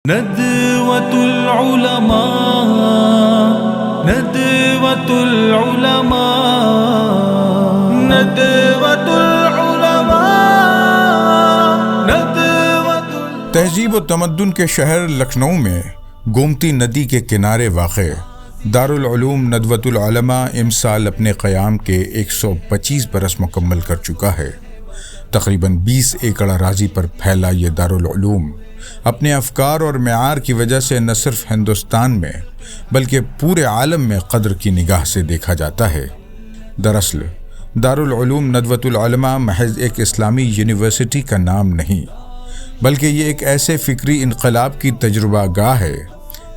ندوة العلماء ندوة العلماء ندوة العلماء ندوة تہذیب و تمدن کے شہر لکھنؤ میں گومتی ندی کے کنارے واقع دارالعلوم ندوۃ العلماء امسال اپنے قیام کے 125 برس مکمل کر چکا ہے۔ تقریباً 20 ایکڑ اراضی پر پھیلا یہ دارالعلوم اپنے افکار اور معیار کی وجہ سے نہ صرف ہندوستان میں بلکہ پورے عالم میں قدر کی نگاہ سے دیکھا جاتا ہے۔ دراصل دارالعلوم ندوۃ العلماء محض ایک اسلامی یونیورسٹی کا نام نہیں، بلکہ یہ ایک ایسے فکری انقلاب کی تجربہ گاہ ہے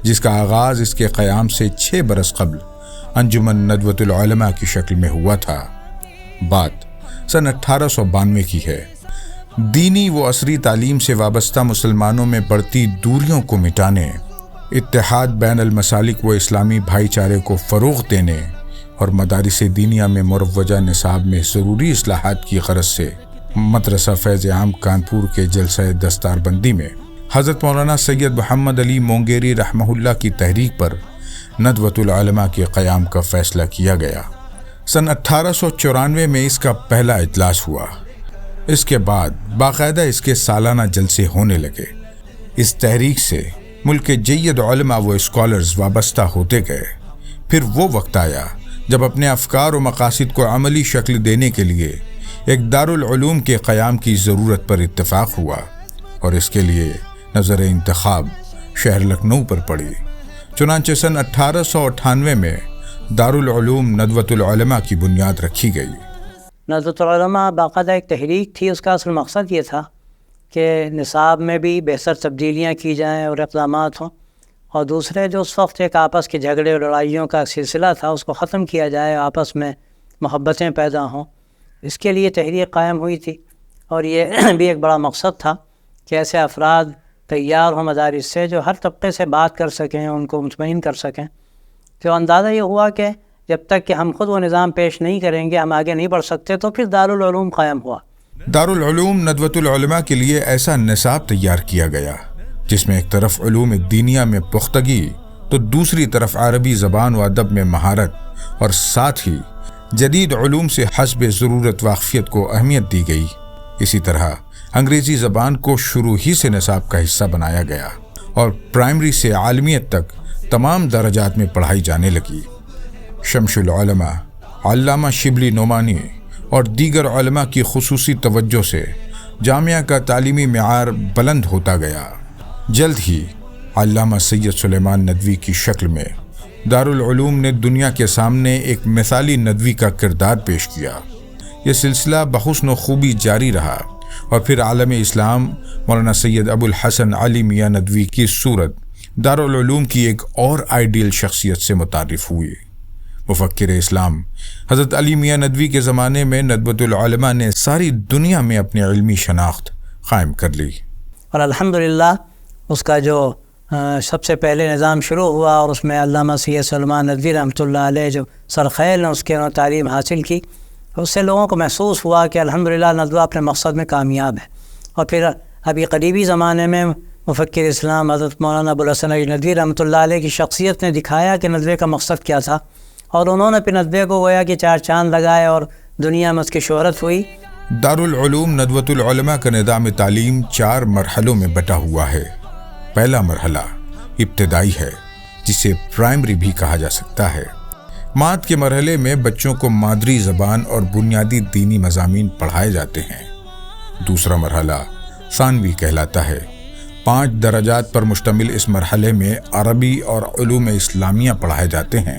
جس کا آغاز اس کے قیام سے 6 برس قبل انجمن ندوۃ العلماء کی شکل میں ہوا تھا۔ بات سن 1892 کی ہے۔ دینی و عصری تعلیم سے وابستہ مسلمانوں میں بڑھتی دوریوں کو مٹانے، اتحاد بین المسالک و اسلامی بھائی چارے کو فروغ دینے اور مدارس دینیہ میں مروجہ نصاب میں ضروری اصلاحات کی غرض سے مدرسہ فیض عام کانپور کے جلسہ دستار بندی میں حضرت مولانا سید محمد علی مونگیری رحمہ اللہ کی تحریک پر ندوۃ العلماء کے قیام کا فیصلہ کیا گیا۔ سن 1894 میں اس کا پہلا اجلاس ہوا۔ اس کے بعد باقاعدہ اس کے سالانہ جلسے ہونے لگے۔ اس تحریک سے ملک کے جید علماء و اسکالرز وابستہ ہوتے گئے۔ پھر وہ وقت آیا جب اپنے افکار و مقاصد کو عملی شکل دینے کے لیے ایک دارالعلوم کے قیام کی ضرورت پر اتفاق ہوا اور اس کے لیے نظر انتخاب شہر لکھنؤ پر پڑی۔ چنانچہ سن 1898 میں دارالعلوم ندوۃ العلماء کی بنیاد رکھی گئی۔ ندوۃ العلماء باقاعدہ ایک تحریک تھی۔ اس کا اصل مقصد یہ تھا کہ نصاب میں بھی بہتر تبدیلیاں کی جائیں اور اقدامات ہوں، اور دوسرے جو اس وقت ایک آپس کے جھگڑے اور لڑائیوں کا سلسلہ تھا اس کو ختم کیا جائے، آپس میں محبتیں پیدا ہوں۔ اس کے لیے تحریک قائم ہوئی تھی، اور یہ بھی ایک بڑا مقصد تھا کہ ایسے افراد تیار ہوں مدارس سے جو ہر طبقے سے بات کر سکیں، ان کو مطمئن کر سکیں۔ تو اندازہ یہ ہوا کہ جب تک کہ ہم خود وہ نظام پیش نہیں کریں گے ہم آگے نہیں بڑھ سکتے، تو پھر دارالعلوم قائم ہوا۔ دارالعلوم ندوۃ العلماء کے لیے ایسا نصاب تیار کیا گیا جس میں ایک طرف علوم دینیہ میں پختگی تو دوسری طرف عربی زبان و ادب میں مہارت، اور ساتھ ہی جدید علوم سے حسب ضرورت واقفیت کو اہمیت دی گئی۔ اسی طرح انگریزی زبان کو شروع ہی سے نصاب کا حصہ بنایا گیا اور پرائمری سے عالمیت تک تمام درجات میں پڑھائی جانے لگی۔ شمس العلماء، علامہ شبلی نعمانی اور دیگر علماء کی خصوصی توجہ سے جامعہ کا تعلیمی معیار بلند ہوتا گیا۔ جلد ہی علامہ سید سلیمان ندوی کی شکل میں دارالعلوم نے دنیا کے سامنے ایک مثالی ندوی کا کردار پیش کیا۔ یہ سلسلہ بحسن و خوبی جاری رہا اور پھر عالم اسلام مولانا سید ابو الحسن علی میاں ندوی کی صورت دارالعلوم کی ایک اور آئیڈیل شخصیت سے متعارف ہوئی۔ مفکر اسلام حضرت علی میاں ندوی کے زمانے میں ندوۃ العلماء نے ساری دنیا میں اپنی علمی شناخت قائم کر لی، اور الحمدللہ اس کا جو سب سے پہلے نظام شروع ہوا اور اس میں علامہ سید سلیمان ندوی رحمۃ اللہ علیہ جو سرخیل نے اس کے تعلیم حاصل کی، اس سے لوگوں کو محسوس ہوا کہ الحمدللہ ندوہ اپنے مقصد میں کامیاب ہے۔ اور پھر ابھی قریبی زمانے میں مفکر اسلام حضرت مولانا ابو الحسن علی ندوی رحمۃ اللہ علیہ کی شخصیت نے دکھایا کہ ندوے کا مقصد کیا تھا، اور انہوں نے پھر ندوے کو گویا کہ 4 چاند لگائے اور دنیا میں اس کی شہرت ہوئی۔ دارالعلوم ندوۃ العلماء کا نظام تعلیم 4 مرحلوں میں بٹا ہوا ہے۔ پہلا مرحلہ ابتدائی ہے، جسے پرائمری بھی کہا جا سکتا ہے۔ مات کے مرحلے میں بچوں کو مادری زبان اور بنیادی دینی مضامین پڑھائے جاتے ہیں۔ دوسرا مرحلہ ثانوی کہلاتا ہے۔ 5 درجات پر مشتمل اس مرحلے میں عربی اور علوم اسلامیہ پڑھائے جاتے ہیں۔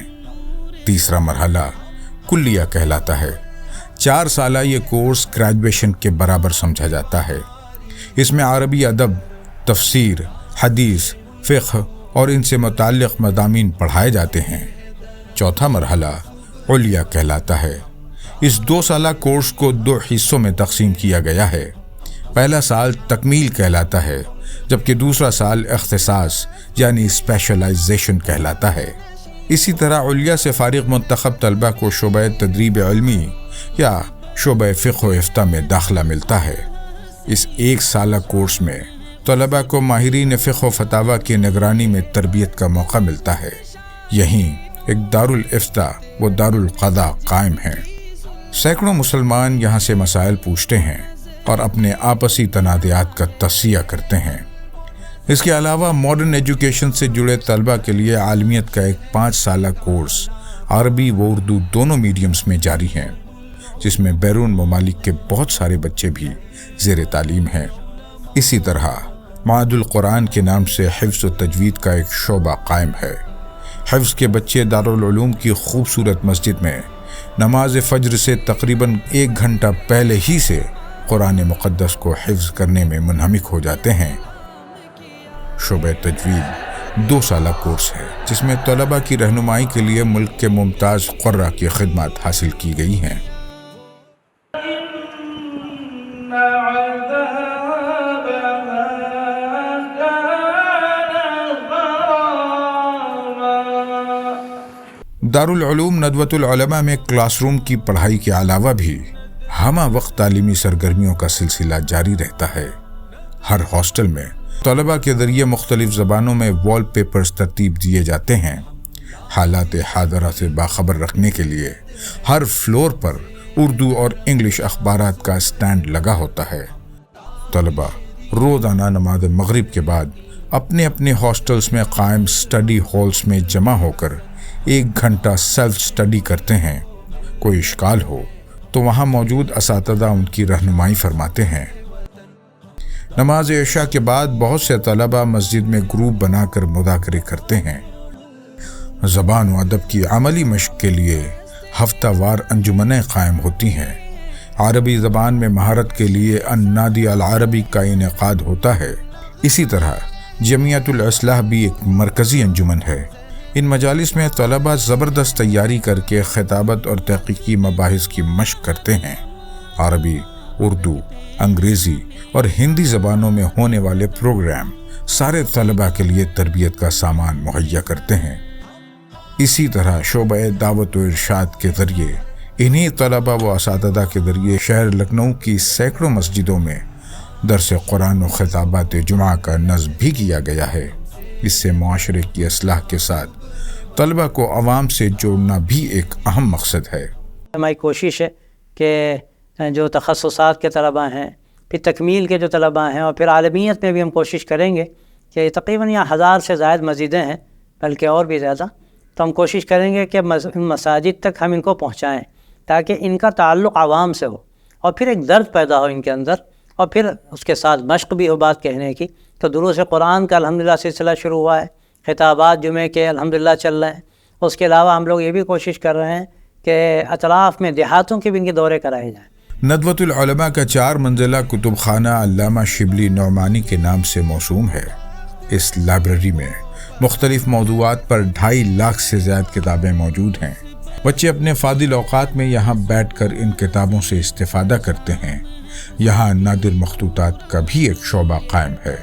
تیسرا مرحلہ کلیہ کہلاتا ہے۔ 4 سالہ یہ کورس گریجویشن کے برابر سمجھا جاتا ہے۔ اس میں عربی ادب، تفسیر، حدیث، فقہ اور ان سے متعلق مضامین پڑھائے جاتے ہیں۔ چوتھا مرحلہ علیہ کہلاتا ہے۔ اس 2 سالہ کورس کو 2 حصوں میں تقسیم کیا گیا ہے۔ پہلا سال تکمیل کہلاتا ہے، جبکہ دوسرا سال اختصاص یعنی اسپیشلائزیشن کہلاتا ہے۔ اسی طرح علیہ سے فارغ منتخب طلبہ کو شعبہ تدریب علمی یا شعبہ فقہ و افتاء میں داخلہ ملتا ہے۔ اس 1 سالہ کورس میں طلباء کو ماہرین فقہ و فتاوی کی نگرانی میں تربیت کا موقع ملتا ہے۔ یہیں ایک دارالافتاء و دارالقضاء قائم ہے۔ سینکڑوں مسلمان یہاں سے مسائل پوچھتے ہیں اور اپنے آپسی تنازعات کا تصفیہ کرتے ہیں۔ اس کے علاوہ ماڈرن ایجوکیشن سے جڑے طلباء کے لیے عالمیت کا ایک 5 سالہ کورس عربی و اردو دونوں میڈیمز میں جاری ہے، جس میں بیرون ممالک کے بہت سارے بچے بھی زیر تعلیم ہیں۔ اسی طرح معہد القرآن کے نام سے حفظ و تجوید کا ایک شعبہ قائم ہے۔ حفظ کے بچے دارالعلوم کی خوبصورت مسجد میں نماز فجر سے تقریباً 1 گھنٹہ پہلے ہی سے قرآن مقدس کو حفظ کرنے میں منہمک ہو جاتے ہیں۔ شعبہ تجوید 2 سالہ کورس ہے، جس میں طلباء کی رہنمائی کے لیے ملک کے ممتاز قراء کی خدمات حاصل کی گئی ہیں۔ دارالعلوم ندوۃ العلماء میں کلاس روم کی پڑھائی کے علاوہ بھی ہمہ وقت تعلیمی سرگرمیوں کا سلسلہ جاری رہتا ہے۔ ہر ہاسٹل میں طلباء کے ذریعے مختلف زبانوں میں وال پیپرز ترتیب دیے جاتے ہیں۔ حالات حاضرہ سے باخبر رکھنے کے لیے ہر فلور پر اردو اور انگلش اخبارات کا اسٹینڈ لگا ہوتا ہے۔ طلباء روزانہ نماز مغرب کے بعد اپنے اپنے ہاسٹلز میں قائم اسٹڈی ہالز میں جمع ہو کر 1 گھنٹہ سیلف اسٹڈی کرتے ہیں۔ کوئی اشکال ہو تو وہاں موجود اساتذہ ان کی رہنمائی فرماتے ہیں۔ نماز عشاء کے بعد بہت سے طلباء مسجد میں گروپ بنا کر مذاکرے کرتے ہیں۔ زبان و ادب کی عملی مشق کے لیے ہفتہ وار انجمنیں قائم ہوتی ہیں۔ عربی زبان میں مہارت کے لیے النادی العربی کا انعقاد ہوتا ہے۔ اسی طرح جمعیت الاصلاح بھی ایک مرکزی انجمن ہے۔ ان مجالس میں طلباء زبردست تیاری کر کے خطابت اور تحقیقی مباحث کی مشق کرتے ہیں۔ عربی، اردو، انگریزی اور ہندی زبانوں میں ہونے والے پروگرام سارے طلباء کے لیے تربیت کا سامان مہیا کرتے ہیں۔ اسی طرح شعبہ دعوت و ارشاد کے ذریعے انہی طلباء و اساتذہ کے ذریعے شہر لکھنؤ کی سینکڑوں مسجدوں میں درس قرآن و خطابات جمعہ کا نصب بھی کیا گیا ہے۔ اس سے معاشرے کی اصلاح کے ساتھ طلباء کو عوام سے جوڑنا بھی ایک اہم مقصد ہے۔ ہماری کوشش ہے کہ جو تخصصات کے طلباء ہیں، پھر تکمیل کے جو طلباء ہیں، اور پھر عالمیت میں بھی ہم کوشش کریں گے کہ تقریباً یہاں 1000 سے زائد مسجدیں ہیں، بلکہ اور بھی زیادہ، تو ہم کوشش کریں گے کہ مساجد تک ہم ان کو پہنچائیں تاکہ ان کا تعلق عوام سے ہو، اور پھر ایک درد پیدا ہو ان کے اندر، اور پھر اس کے ساتھ مشق بھی ہو بات کہنے کی۔ تو دروس قرآن کا الحمدللہ سلسلہ شروع ہوا ہے، خطابات جمعے کے الحمدللہ چل رہے ہیں۔ اس کے علاوہ ہم لوگ یہ بھی کوشش کر رہے ہیں کہ اطراف میں دیہاتوں کے بھی ان کے دورے کرائے جائیں۔ ندوۃ العلماء کا 4 منزلہ کتب خانہ علامہ شبلی نعمانی کے نام سے موسوم ہے۔ اس لائبریری میں مختلف موضوعات پر 2.5 لاکھ سے زیادہ کتابیں موجود ہیں۔ بچے اپنے فاضل اوقات میں یہاں بیٹھ کر ان کتابوں سے استفادہ کرتے ہیں۔ یہاں نادر مخطوطات کا بھی ایک شعبہ قائم ہے،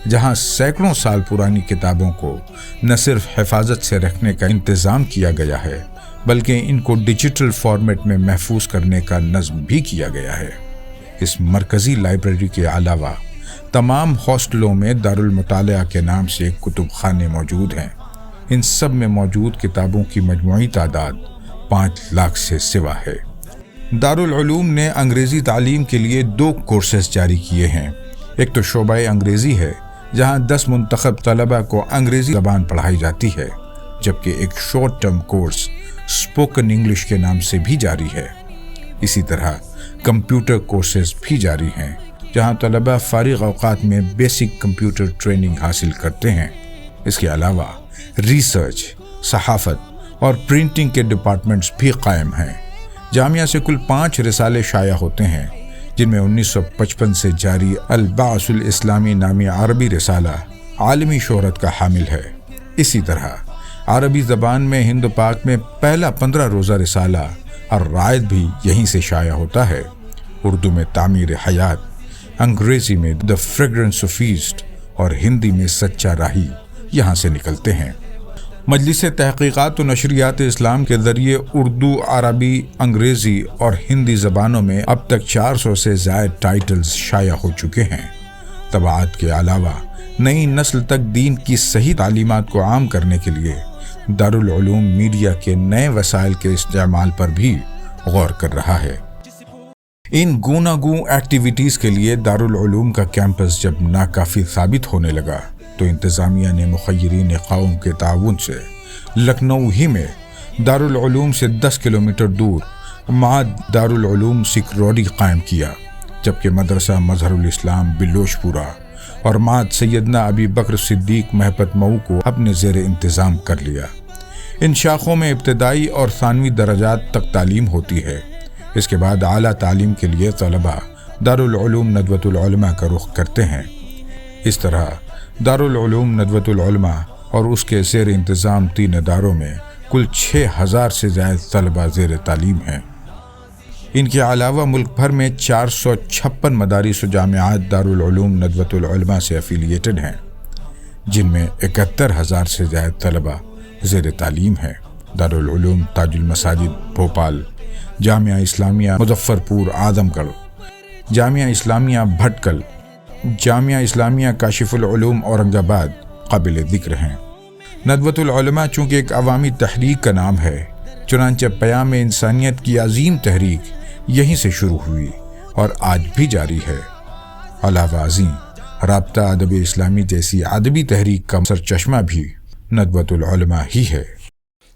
جہاں سینکڑوں سال پرانی کتابوں کو نہ صرف حفاظت سے رکھنے کا انتظام کیا گیا ہے، بلکہ ان کو ڈیجیٹل فارمیٹ میں محفوظ کرنے کا نظم بھی کیا گیا ہے۔ اس مرکزی لائبریری کے علاوہ تمام ہاسٹلوں میں دارالمطالعہ کے نام سے کتب خانے موجود ہیں۔ ان سب میں موجود کتابوں کی مجموعی تعداد 5 لاکھ سے سوا ہے۔ دارالعلوم نے انگریزی تعلیم کے لیے 2 کورسز جاری کیے ہیں۔ ایک تو شعبہ انگریزی ہے، جہاں 10 منتخب طلباء کو انگریزی زبان پڑھائی جاتی ہے، جبکہ ایک short term course spoken English کے نام سے بھی جاری ہے۔ اسی طرح کمپیوٹر کورسز بھی جاری ہیں، جہاں طلباء فارغ اوقات میں بیسک کمپیوٹر ٹریننگ حاصل کرتے ہیں۔ اس کے علاوہ ریسرچ، صحافت اور پرنٹنگ کے ڈپارٹمنٹس بھی قائم ہیں۔ جامعہ سے کل 5 رسالے شائع ہوتے ہیں، جن میں 1955 سے جاری البعث الاسلامی نامی عربی رسالہ عالمی شہرت کا حامل ہے۔ اسی طرح عربی زبان میں ہند و پاک میں پہلا 15 روزہ رسالہ الرائد بھی یہیں سے شائع ہوتا ہے۔ اردو میں تعمیر حیات، انگریزی میں دی فریگرنس آف ایسٹ اور ہندی میں سچا راہی یہاں سے نکلتے ہیں۔ مجلس تحقیقات و نشریات اسلام کے ذریعے اردو، عربی، انگریزی اور ہندی زبانوں میں اب تک 400 سے زائد ٹائٹلز شائع ہو چکے ہیں۔ طباعت کے علاوہ نئی نسل تک دین کی صحیح تعلیمات کو عام کرنے کے لیے دارالعلوم میڈیا کے نئے وسائل کے استعمال پر بھی غور کر رہا ہے۔ ان گوناگوں ایکٹیویٹیز کے لیے دارالعلوم کا کیمپس جب ناکافی ثابت ہونے لگا تو انتظامیہ نے مخیرین قوم کے تعاون سے لکھنؤ ہی میں دارالعلوم سے 10 کلومیٹر دور معہد دارالعلوم سکروری قائم کیا، جبکہ مدرسہ مظہر الاسلام بلوش پورہ اور معہد سیدنا ابی بکر صدیق مہپت مئو کو اپنے زیر انتظام کر لیا۔ ان شاخوں میں ابتدائی اور ثانوی درجات تک تعلیم ہوتی ہے۔ اس کے بعد اعلیٰ تعلیم کے لیے طلباء دارالعلوم ندوۃ العلماء کا رخ کرتے ہیں۔ اس طرح دارالعلوم ندوۃ العلماء اور اس کے زیر انتظام 3 اداروں میں کل 6000 سے زائد طلباء زیر تعلیم ہیں۔ ان کے علاوہ ملک بھر میں 456 مدارس و جامعات دارالعلوم ندوۃ العلماء سے افیلیٹڈ ہیں، جن میں 71,000 سے زائد طلباء زیر تعلیم ہیں۔ دارالعلوم تاج المساجد بھوپال، جامعہ اسلامیہ مظفر پور اعظم گڑھ، جامعہ اسلامیہ بھٹکل، جامعہ اسلامیہ کاشف العلوم اورنگ آباد قابل ذکر ہیں۔ ندوۃ العلماء چونکہ ایک عوامی تحریک کا نام ہے، چنانچہ پیام انسانیت کی عظیم تحریک یہیں سے شروع ہوئی اور آج بھی جاری ہے۔ علاوہ ازیں رابطہ ادب اسلامی جیسی ادبی تحریک کا سرچشمہ بھی ندوۃ العلماء ہی ہے۔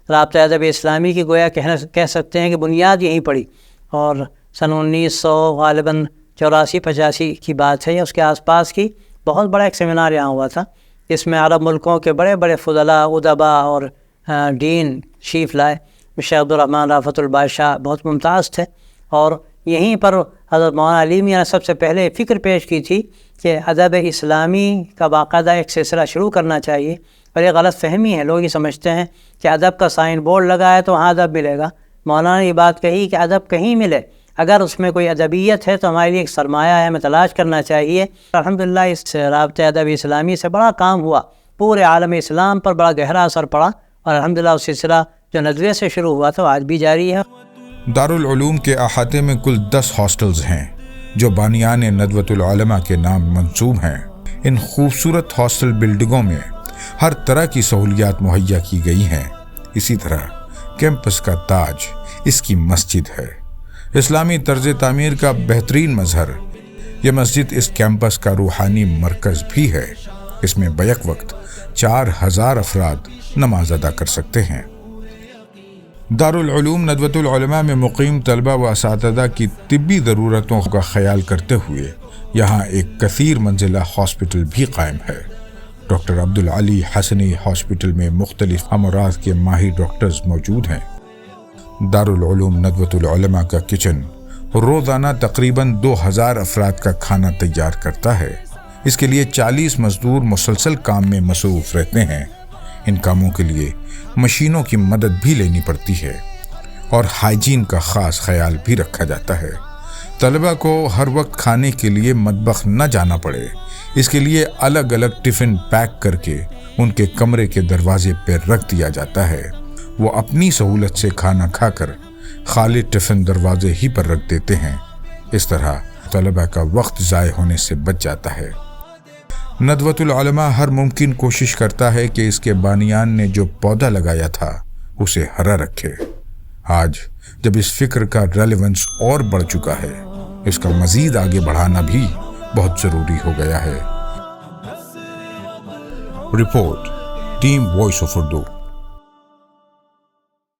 رابطہ ادب اسلامی کی گویا کہہ سکتے ہیں کہ بنیاد یہیں پڑی، اور سن 1900 غالباً 84-85 کی بات ہے یا اس کے آس پاس کی، بہت بڑا ایک سیمینار یہاں ہوا تھا۔ اس میں عرب ملکوں کے بڑے بڑے فضلاء، ادباء اور دین شیف لائے۔ شیخ عبدالرحمن رافت البادشاہ بہت ممتاز تھے، اور یہیں پر حضرت مولانا علی میاں نے سب سے پہلے فکر پیش کی تھی کہ ادب اسلامی کا باقاعدہ ایک سلسلہ شروع کرنا چاہیے۔ اور یہ غلط فہمی ہے، لوگ یہ سمجھتے ہیں کہ ادب کا سائن بورڈ لگا ہے تو وہاں ادب ملے گا۔ مولانا نے یہ بات کہی کہ ادب کہیں ملے، اگر اس میں کوئی ادبیت ہے تو ہمارے لیے ایک سرمایہ ہے، ہمیں تلاش کرنا چاہیے۔ الحمدللہ اس رابطہ ادب اسلامی سے بڑا کام ہوا، پورے عالم اسلام پر بڑا گہرا اثر پڑا، اور الحمدللہ اس سلسلہ جو ندوے سے شروع ہوا تھا وہ آج بھی جاری ہے۔ دارالعلوم کے احاطے میں کل 10 ہاسٹلز ہیں جو بانیان ندوۃ العلماء کے نام منسوب ہیں۔ ان خوبصورت ہاسٹل بلڈنگوں میں ہر طرح کی سہولیات مہیا کی گئی ہیں۔ اسی طرح کیمپس کا تاج اس کی مسجد ہے، اسلامی طرز تعمیر کا بہترین مظہر۔ یہ مسجد اس کیمپس کا روحانی مرکز بھی ہے۔ اس میں بیک وقت 4000 افراد نماز ادا کر سکتے ہیں۔ دارالعلوم ندوۃ العلماء میں مقیم طلباء و اساتذہ کی طبی ضرورتوں کا خیال کرتے ہوئے یہاں ایک کثیر منزلہ ہاسپٹل بھی قائم ہے۔ ڈاکٹر عبدالعلی حسنی ہاسپٹل میں مختلف امراض کے ماہر ڈاکٹرز موجود ہیں۔ دارالعلوم ندوۃ العلماء کا کچن روزانہ تقریباً 2000 افراد کا کھانا تیار کرتا ہے۔ اس کے لیے 40 مزدور مسلسل کام میں مصروف رہتے ہیں۔ ان کاموں کے لیے مشینوں کی مدد بھی لینی پڑتی ہے، اور ہائیجین کا خاص خیال بھی رکھا جاتا ہے۔ طلبہ کو ہر وقت کھانے کے لیے مطبخ نہ جانا پڑے، اس کے لیے الگ الگ ٹفن پیک کر کے ان کے کمرے کے دروازے پہ رکھ دیا جاتا ہے۔ وہ اپنی سہولت سے کھانا کھا کر خالی ٹفن دروازے ہی پر رکھ دیتے ہیں۔ اس طرح طلبہ کا وقت ضائع ہونے سے بچ جاتا ہے۔ ندوۃ العلماء ہر ممکن کوشش کرتا ہے کہ اس کے بانیان نے جو پودا لگایا تھا اسے ہرا رکھے۔ آج جب اس فکر کا ریلیونس اور بڑھ چکا ہے، اس کا مزید آگے بڑھانا بھی بہت ضروری ہو گیا ہے۔ Report team voice of Urdu.